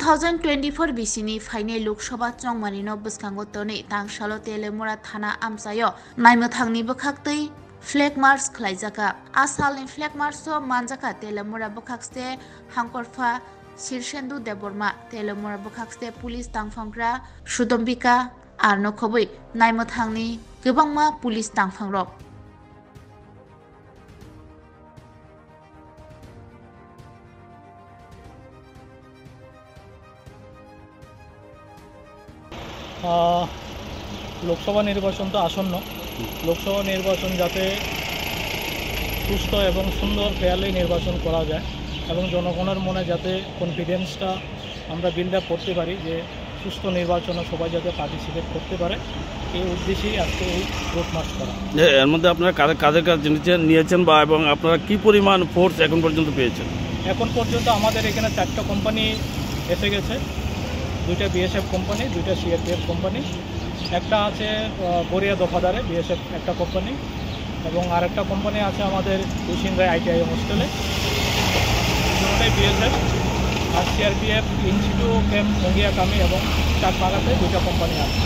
2024 बिसिनि फाइने लोकसभा चंमानिनो बसखांगो तोनै तांसालो तेलेमुरा थाना आमसायो नायमोथांनि बखाक्तै फ्लेग मार्च खलाइजाका आसालनि फ्लेग मार्चो मानजाका तेलेमुरा बखाक्सते हांकरफा शिरसेन्दु देबबर्मा तेलेमुरा बखाक्सते पुलिस तांफांग्रा सुदम्बिका आरनो खबै नायमोथांनि गोबांमा पुलिस तांफांरक লোকসভা নির্বাচন তো আসন্ন লোকসভা নির্বাচন যাতে সুস্থ এবং সুন্দর ফেয়ারলি নির্বাচন করা যায় এবং জনগণের মনে যাতে কনফিডেন্সটা আমরা বিল্ড আপ করতে পারি যে সুস্থ নির্বাচনে সবাই যাতে পার্টিসিপেট করতে পারে এই উদ্দেশ্যেই আজকে এই রোড মার্চ করা। এর মধ্যে আপনারা কাদের কাজ নিয়েছেন বা এবং আপনারা কি পরিমাণ ফোর্স এখন পর্যন্ত পেয়েছেন? এখন পর্যন্ত আমাদের এখানে 4টা কোম্পানি এসে গেছে, 2টা বিএসএফ কোম্পানি, 2টা সিআরপিএফ কোম্পানি, একটা আছে গড়িয়া দফাদারে বিএসএফ একটা কোম্পানি এবং আরেকটা কোম্পানি আছে আমাদের কুশিনরায় আইটিআই হোস্টেলে, দুটোটাই বিএসএফ। আর সিআরপিএফ ইনস্টিটিউট ক্যাম্প মঙ্গিয়া কামি এবং চাকবাগাতে 2টা কোম্পানি আছে।